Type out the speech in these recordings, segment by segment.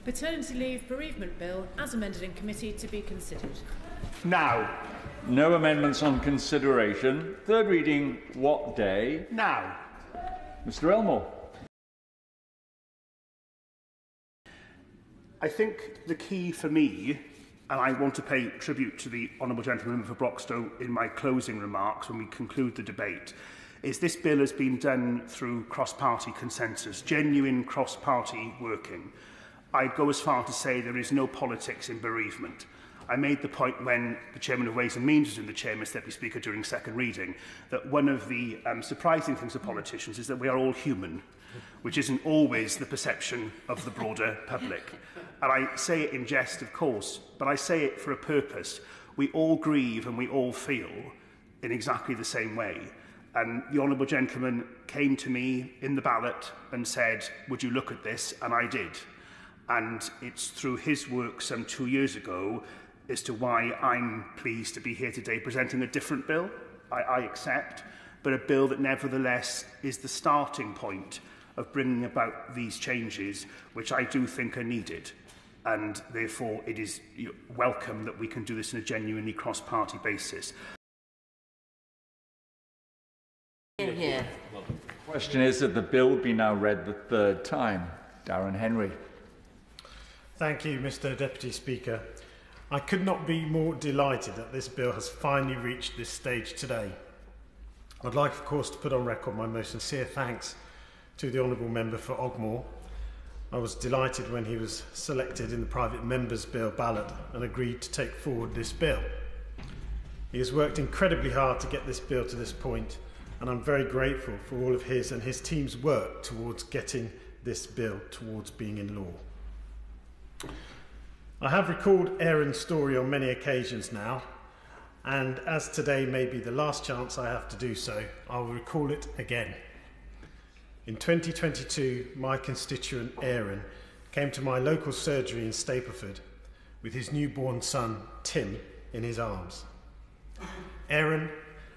Paternity leave bereavement bill as amended in committee to be considered. Now. No amendments on consideration. Third reading, what day? Now. Mr Elmore. I think the key for me, and I want to pay tribute to the Honourable Gentleman for Broxtowe in my closing remarks when we conclude the debate, is this bill has been done through cross-party consensus, genuine cross-party working. I'd go as far to say there is no politics in bereavement. I made the point when the Chairman of Ways and Means was in the Chair, Mr Deputy Speaker, during second reading, that one of the surprising things of politicians is that we are all human, which isn't always the perception of the broader public. And I say it in jest, of course, but I say it for a purpose. We all grieve and we all feel in exactly the same way. And the Honourable Gentleman came to me in the ballot and said, would you look at this? And I did. And it's through his work some 2 years ago as to why I'm pleased to be here today presenting a different bill, I accept, but a bill that nevertheless is the starting point of bringing about these changes, which I do think are needed. And therefore it is welcome that we can do this on a genuinely cross-party basis. The question is that the bill be now read the third time. Darren Henry. Thank you, Mr Deputy Speaker. I could not be more delighted that this bill has finally reached this stage today. I'd like, of course, to put on record my most sincere thanks to the Honourable Member for Ogmore. I was delighted when he was selected in the Private Members Bill ballot and agreed to take forward this bill. He has worked incredibly hard to get this bill to this point, and I'm very grateful for all of his and his team's work towards getting this bill towards being in law. I have recalled Aaron's story on many occasions now, and as today may be the last chance I have to do so, I will recall it again. In 2022, my constituent Aaron came to my local surgery in Stapleford with his newborn son, Tim, in his arms. Aaron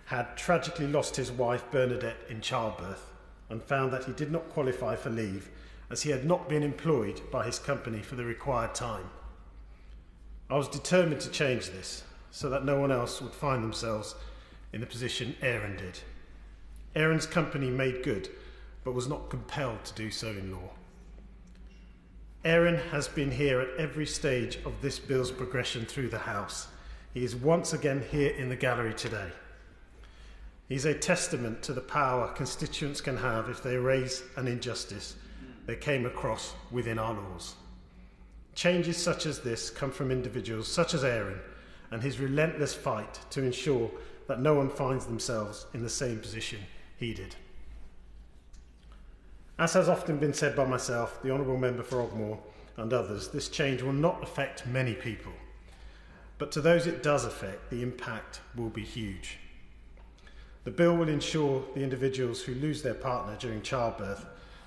had tragically lost his wife, Bernadette, in childbirth and found that he did not qualify for leave as he had not been employed by his company for the required time. I was determined to change this so that no one else would find themselves in the position Aaron did. Aaron's company made good, but was not compelled to do so in law. Aaron has been here at every stage of this bill's progression through the House. He is once again here in the gallery today. He is a testament to the power constituents can have if they raise an injustice they came across within our laws. Changes such as this come from individuals such as Aaron and his relentless fight to ensure that no one finds themselves in the same position he did. As has often been said by myself, the Honourable Member for Ogmore and others, this change will not affect many people, but to those it does affect, the impact will be huge. The bill will ensure the individuals who lose their partner during childbirth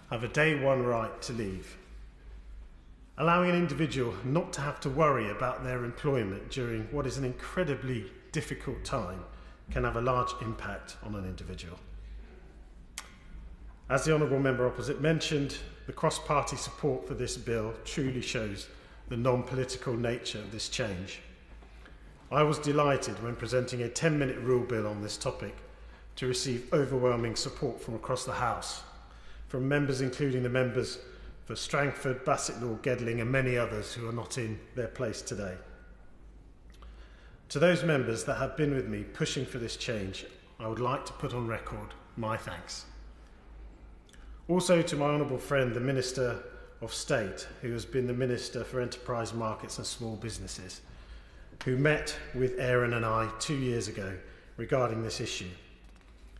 have a day one right to leave. Allowing an individual not to have to worry about their employment during what is an incredibly difficult time can have a large impact on an individual. As the Honourable Member opposite mentioned, the cross-party support for this bill truly shows the non-political nature of this change. I was delighted when presenting a 10-minute rule bill on this topic to receive overwhelming support from across the House, from members including the members for Strangford, Bassetlaw, Gedling and many others who are not in their place today. To those members that have been with me pushing for this change, I would like to put on record my thanks. Also to my honourable friend, the Minister of State, who has been the Minister for Enterprise Markets and Small Businesses, who met with Aaron and I 2 years ago regarding this issue.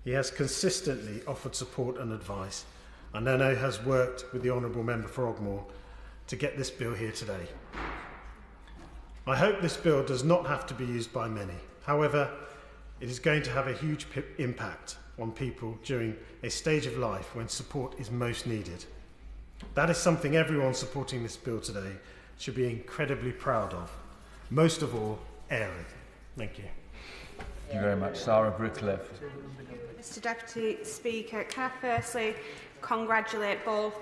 He has consistently offered support and advice, and I know has worked with the Honourable Member for Ogmore to get this bill here today. I hope this bill does not have to be used by many. However, it is going to have a huge impact on people during a stage of life when support is most needed. That is something everyone supporting this bill today should be incredibly proud of. Most of all, Aaron. Thank you. Thank you very much. Sarah Brickliff. Mr Deputy Speaker, can I firstly congratulate both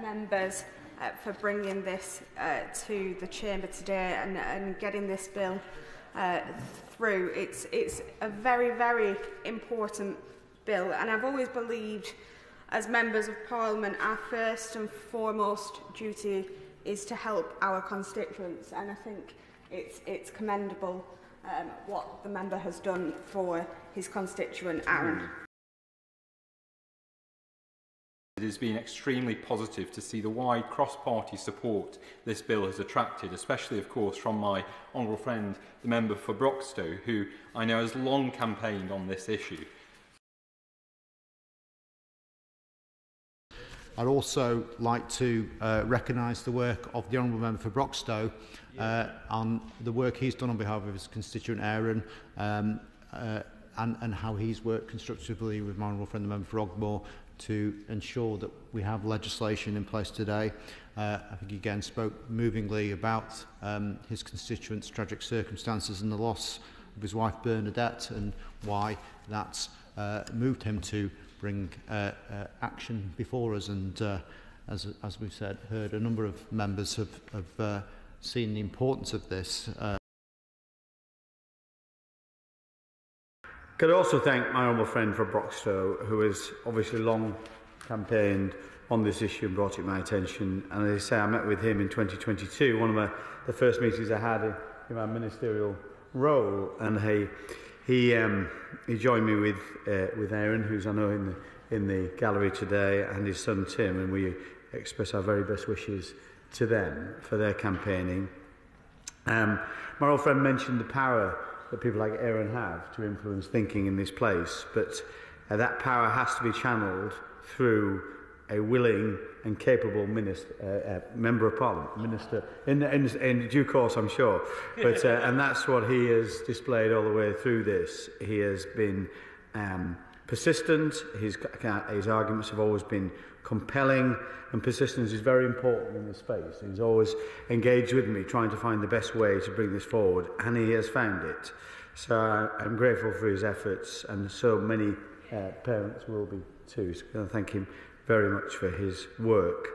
members for bringing this to the Chamber today and getting this bill through. It's a very, very important bill, and I've always believed, as members of Parliament, our first and foremost duty is to help our constituents, and I think it's commendable what the member has done for his constituent, Aaron. It has been extremely positive to see the wide cross-party support this bill has attracted, especially, of course, from my honourable friend, the member for Broxtowe, who I know has long campaigned on this issue. I'd also like to recognise the work of the Honourable Member for Broxtowe on the work he's done on behalf of his constituent Aaron and how he's worked constructively with my honourable friend the Member for Ogmore to ensure that we have legislation in place today. I think he again spoke movingly about his constituents' tragic circumstances and the loss of his wife Bernadette and why that's moved him to bring action before us, and as we've said, heard a number of members have seen the importance of this. Could I also thank my honourable friend from Broxtowe, who has obviously long campaigned on this issue and brought it to my attention. And as I say, I met with him in 2022, one of the first meetings I had in my ministerial role, and he joined me with Aaron, who's I know in the gallery today, and his son Tim, and we express our very best wishes to them for their campaigning. My old friend mentioned the power that people like Aaron have to influence thinking in this place, but that power has to be channeled through a willing and capable member of Parliament, minister, in due course, I'm sure. But and that's what he has displayed all the way through this. He has been persistent. His arguments have always been compelling, and persistence is very important in this space. He's always engaged with me, trying to find the best way to bring this forward, and he has found it. So I'm grateful for his efforts, and so many parents will be too. So I thank him very much for his work.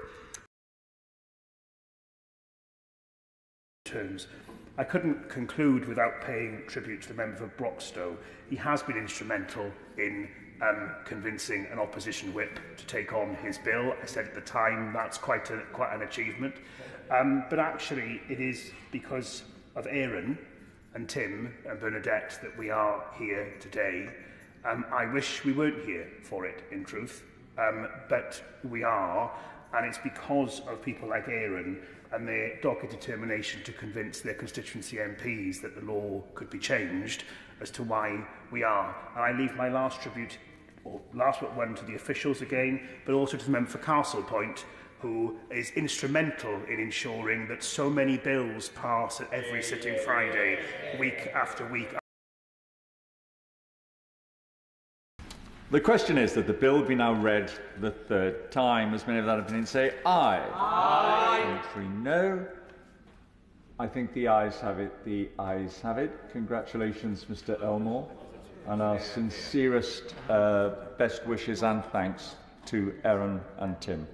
I couldn't conclude without paying tribute to the member for Broxtowe. He has been instrumental in convincing an opposition whip to take on his bill. I said at the time that's quite an achievement. But actually it is because of Aaron and Tim and Bernadette that we are here today. I wish we weren't here for it, in truth. But we are, and it's because of people like Aaron and their dogged determination to convince their constituency MPs that the law could be changed as to why we are. And I leave my last tribute, or last but one, to the officials again, but also to the member for Castlepoint, who is instrumental in ensuring that so many bills pass at every sitting Friday, week after week. The question is that the bill be now read the third time. As many of that opinion say aye. Aye. Contrary, no. I think the ayes have it. The ayes have it. Congratulations, Mr. Elmore, and our sincerest best wishes and thanks to Aaron and Tim.